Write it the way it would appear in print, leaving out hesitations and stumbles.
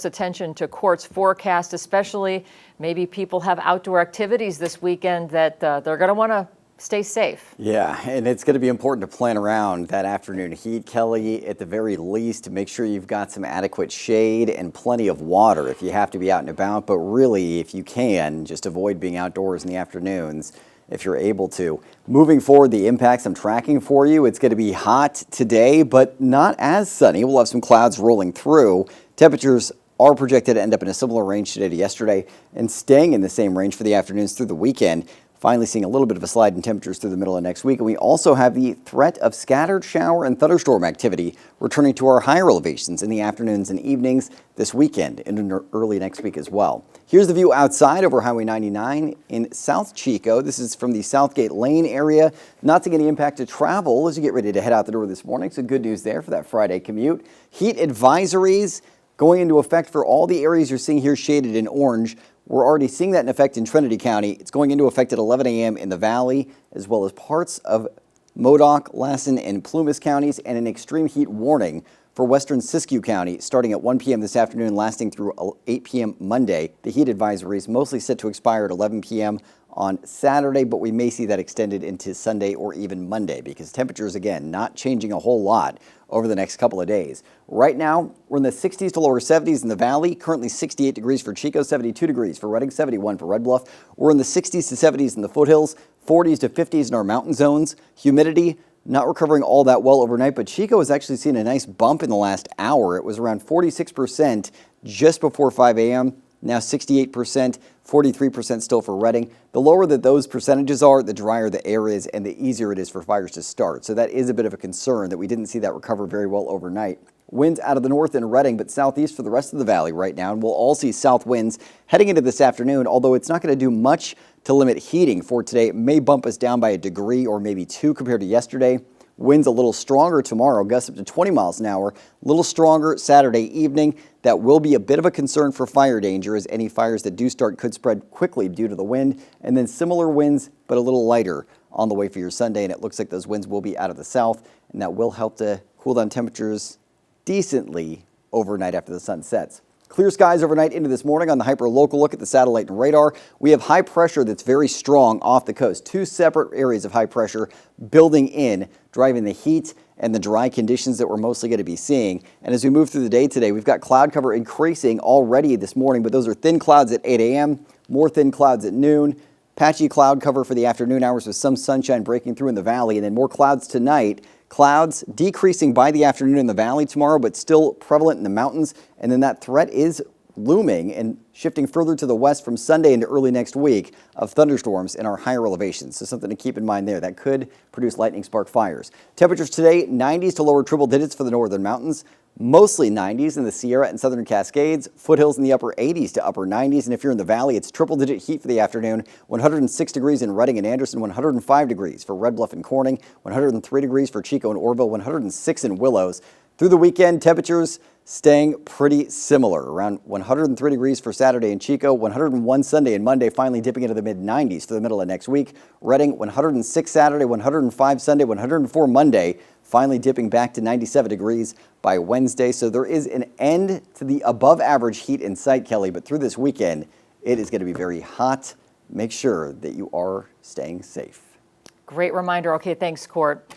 Attention to Court's forecast, especially maybe people have outdoor activities this weekend that they're going to want to stay safe. Yeah, and it's going to be important to plan around that afternoon heat, Kelly. At the very least, make sure you've got some adequate shade and plenty of water if you have to be out and about. But really, if you can, just avoid being outdoors in the afternoons if you're able to. Moving forward, the impacts I'm tracking for you, it's going to be hot today, but not as sunny. We'll have some clouds rolling through. Temperatures are projected to end up in a similar range today to yesterday and staying in the same range for the afternoons through the weekend. Finally seeing a little bit of a slide in temperatures through the middle of next week. And we also have the threat of scattered shower and thunderstorm activity returning to our higher elevations in the afternoons and evenings this weekend and early next week as well. Here's the view outside over Highway 99 in South Chico. This is from the Southgate Lane area. Not seeing any impact to travel as you get ready to head out the door this morning. So good news there for that Friday commute. Heat advisories going into effect for all the areas you're seeing here shaded in orange. We're already seeing that in effect in Trinity County. It's going into effect at 11 a.m. in the Valley, as well as parts of Modoc, Lassen, and Plumas counties, and an extreme heat warning for western Siskiyou County starting at 1 p.m. this afternoon, lasting through 8 p.m. Monday. The heat advisory is mostly set to expire at 11 p.m. on Saturday, but we may see that extended into Sunday or even Monday because temperatures, again, not changing a whole lot over the next couple of days. Right now, we're in the 60s to lower 70s in the Valley, currently 68 degrees for Chico, 72 degrees for Redding, 71 for Red Bluff. We're in the 60s to 70s in the foothills, 40s to 50s in our mountain zones. Humidity, not recovering all that well overnight, but Chico has actually seen a nice bump in the last hour. It was around 46% just before 5 a.m., now 68%, 43% still for Redding. The lower that those percentages are, the drier the air is and the easier it is for fires to start. So that is a bit of a concern that we didn't see that recover very well overnight. Winds out of the north in Redding, but southeast for the rest of the valley right now. And we'll all see south winds heading into this afternoon, although it's not going to do much to limit heating for today. It may bump us down by a degree or maybe two compared to yesterday. Winds a little stronger tomorrow, gusts up to 20 miles an hour, a little stronger Saturday evening. That will be a bit of a concern for fire danger as any fires that do start could spread quickly due to the wind. And then similar winds, but a little lighter on the way for your Sunday. And it looks like those winds will be out of the south, and that will help to cool down temperatures decently overnight after the sun sets. Clear skies overnight into this morning on the hyper-local look at the satellite and radar. We have high pressure that's very strong off the coast. Two separate areas of high pressure building in, driving the heat and the dry conditions that we're mostly going to be seeing. And as we move through the day today, we've got cloud cover increasing already this morning, but those are thin clouds at 8 a.m., more thin clouds at noon, patchy cloud cover for the afternoon hours with some sunshine breaking through in the valley, and then more clouds tonight. Clouds decreasing by the afternoon in the valley tomorrow, but still prevalent in the mountains. And then that threat is looming and shifting further to the west from Sunday into early next week of thunderstorms in our higher elevations. So something to keep in mind there. That could produce lightning spark fires. Temperatures today, 90s to lower triple digits for the northern mountains. Mostly 90s in the Sierra and Southern Cascades, foothills in the upper 80s to upper 90s. And if you're in the valley, it's triple-digit heat for the afternoon. 106 degrees in Redding and Anderson, 105 degrees for Red Bluff and Corning, 103 degrees for Chico and Orville, 106 in Willows. Through the weekend, temperatures staying pretty similar, around 103 degrees for Saturday in Chico, 101 Sunday and Monday, finally dipping into the mid-90s for the middle of next week. Redding, 106 Saturday, 105 Sunday, 104 Monday, finally dipping back to 97 degrees by Wednesday. So there is an end to the above-average heat in sight, Kelly, but through this weekend, it is going to be very hot. Make sure that you are staying safe. Great reminder. Okay, thanks, Court.